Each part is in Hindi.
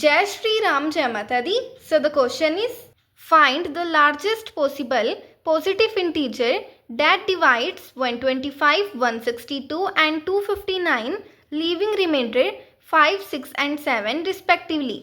Jai Shri Ram Jai Mata Di. So the question is, find the largest possible positive integer that divides 125, 162 and 259, leaving remainder 5, 6 and 7 respectively.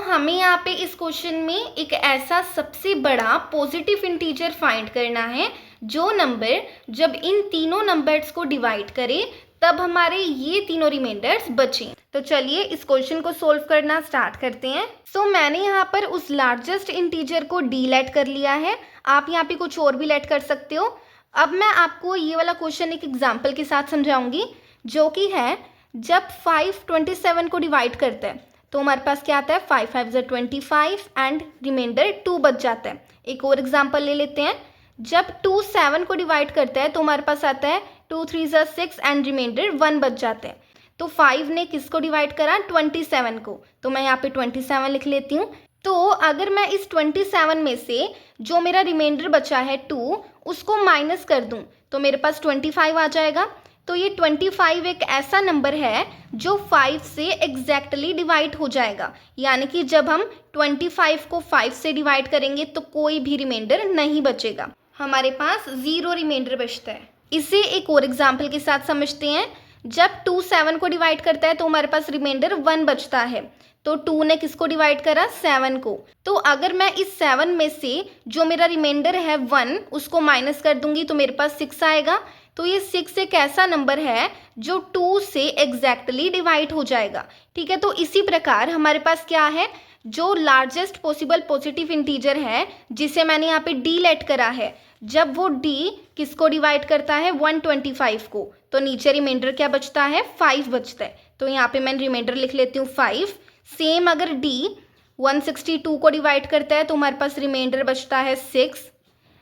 हमें यहाँ पे इस क्वेश्चन में एक ऐसा सबसे बड़ा पॉजिटिव इंटीजर फाइंड करना है जो नंबर जब इन तीनों नंबर्स को डिवाइड करे तब हमारे ये तीनों रिमाइंडर्स बचें। तो चलिए इस क्वेश्चन को सोल्व करना स्टार्ट करते हैं। मैंने यहाँ पर उस लार्जेस्ट इंटीजर को डी लेट कर लिया है। आप यहाँ पे कुछ और भी लेट कर सकते हो। अब मैं आपको ये वाला क्वेश्चन एक एग्जाम्पल के साथ समझाऊंगी, जो कि है जब 5 27 को डिवाइड करता है तो हमारे पास क्या आता है, 5 5 25 एंड रिमाइंडर 2 बच जाता है। एक और एग्जाम्पल ले लेते हैं। जब 2 7 को डिवाइड करता है तो हमारे पास आता है 2 3 6 एंड रिमाइंडर 1 बच जाते हैं। तो 5 ने किसको डिवाइड करा, 27 को, तो मैं यहाँ पे 27 लिख लेती हूँ। तो अगर मैं इस 27 में से जो मेरा रिमाइंडर बचा है 2 उसको माइनस कर दूँ तो मेरे पास 25 आ जाएगा। तो ये 25 एक ऐसा नंबर है जो 5 से एग्जैक्टली डिवाइड हो जाएगा, यानी कि जब हम 25 को 5 से डिवाइड करेंगे तो कोई भी रिमाइंडर नहीं बचेगा, हमारे पास 0 रिमाइंडर बचता है। इसे एक और एग्जाम्पल के साथ समझते हैं। जब 2 7 को डिवाइड करता है तो हमारे पास रिमाइंडर 1 बचता है। तो 2 ने किसको डिवाइड करा, 7 को। तो अगर मैं इस 7 में से जो मेरा रिमाइंडर है 1 उसको माइनस कर दूंगी तो मेरे पास 6 आएगा। तो ये 6 एक ऐसा नंबर है जो 2 से एग्जैक्टली डिवाइड हो जाएगा। ठीक है, तो इसी प्रकार हमारे पास क्या है, जो लार्जेस्ट पॉसिबल पॉजिटिव इंटीजर है जिसे मैंने यहाँ पे डी लेट करा है, जब वो डी किसको डिवाइड करता है, 125 को, तो नीचे रिमाइंडर क्या बचता है, 5 बचता है। तो यहाँ पे मैं रिमाइंडर लिख लेती हूँ 5। सेम अगर डी 162 को डिवाइड करता है तो हमारे पास रिमाइंडर बचता है 6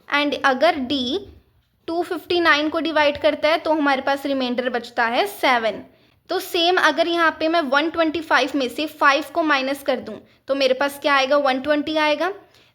एंड अगर डी 259 को डिवाइड करता है तो हमारे पास रिमाइंडर बचता है 7। तो सेम अगर यहाँ पे मैं 125 में से 5 को माइनस कर दूँ तो मेरे पास क्या आएगा, 120 आएगा।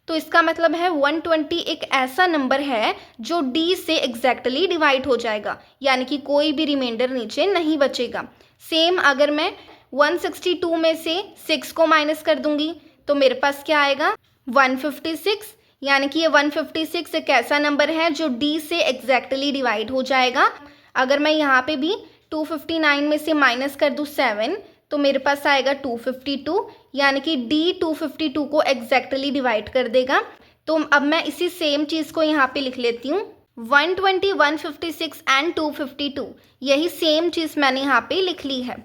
तो इसका मतलब है 120 एक ऐसा नंबर है जो डी से एग्जैक्टली डिवाइड हो जाएगा, यानी कि कोई भी रिमाइंडर नीचे नहीं बचेगा। सेम अगर मैं 162 में से 6 को माइनस कर दूंगी तो मेरे पास क्या आएगा, 156, यानी कि ये 156 एक ऐसा नंबर है जो डी से एग्जैक्टली डिवाइड हो जाएगा। अगर मैं यहाँ पे भी 259 में से माइनस कर दूँ 7 तो मेरे पास आएगा 252, यानी कि डी 252 को एग्जैक्टली डिवाइड कर देगा। तो अब मैं इसी सेम चीज़ को यहाँ पे लिख लेती हूँ, 120, 156 एंड 252, यही सेम चीज़ मैंने यहाँ पे लिख ली है।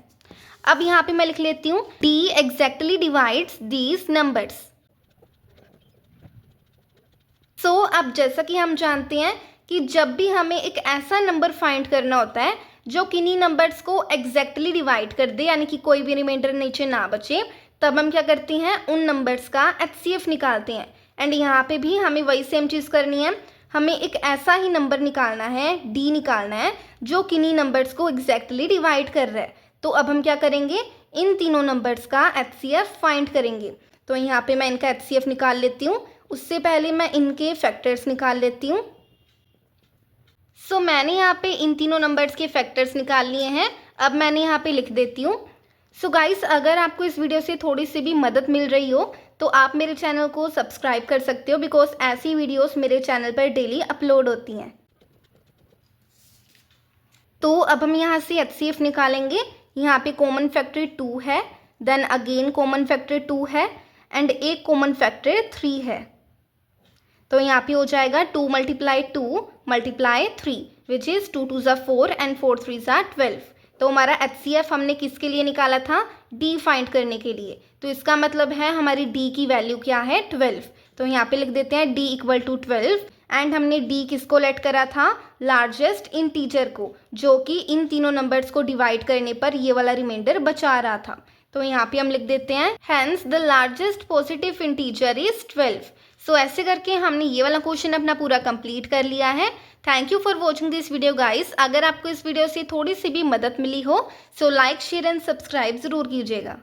अब यहाँ पे मैं लिख लेती हूँ D exactly divides these numbers. अब जैसा कि हम जानते हैं कि जब भी हमें एक ऐसा नंबर फाइंड करना होता है जो किन्हीं नंबर्स को एग्जैक्टली डिवाइड कर दे, यानी कि कोई भी रिमाइंडर नीचे ना बचे, तब हम क्या करते हैं, उन नंबर्स का एचसीएफ निकालते हैं। एंड यहाँ पे भी हमें वही सेम चीज़ करनी है, हमें एक ऐसा ही नंबर निकालना है, डी निकालना है, जो किन्हीं नंबर्स को एग्जैक्टली डिवाइड कर रहा है। तो अब हम क्या करेंगे, इन तीनों नंबर्स का एचसीएफ फाइंड करेंगे। तो यहाँ पे मैं इनका एचसीएफ निकाल लेती हूँ। उससे पहले मैं इनके फैक्टर्स निकाल लेती हूँ। मैंने यहाँ पे इन तीनों नंबर्स के फैक्टर्स निकाल लिए हैं। अब मैंने यहाँ पे लिख देती हूँ। गाइस, अगर आपको इस वीडियो से थोड़ी सी भी मदद मिल रही हो तो आप मेरे चैनल को सब्सक्राइब कर सकते हो, बिकॉज ऐसी वीडियोस मेरे चैनल पर डेली अपलोड होती हैं। तो अब हम यहाँ से एचसीएफ निकालेंगे। यहाँ पे कॉमन फैक्टर 2 है, देन अगेन कॉमन फैक्टर 2 है एंड एक कॉमन फैक्टर 3 है। तो यहाँ पे हो जाएगा 2 × 2 × 3 विच इज़ 2 2 ज़ा 4 एंड 4 3 ज़ा 12। तो हमारा एचसीएफ हमने किसके लिए निकाला था, डी फाइंड करने के लिए। तो इसका मतलब है हमारी डी की वैल्यू क्या है, 12। तो यहाँ पे लिख देते हैं डी = 12 एंड हमने डी किसको लेट करा था, लार्जेस्ट इंटीजर को, जो कि इन तीनों नंबर्स को डिवाइड करने पर ये वाला रिमाइंडर बचा रहा था। तो यहाँ पे हम लिख देते हैं hence the largest positive integer is 12। ऐसे करके हमने ये वाला क्वेश्चन अपना पूरा कंप्लीट कर लिया है। Thank you for watching this video guys. अगर आपको इस वीडियो से थोड़ी सी भी मदद मिली हो लाइक, शेयर एंड सब्सक्राइब ज़रूर कीजिएगा।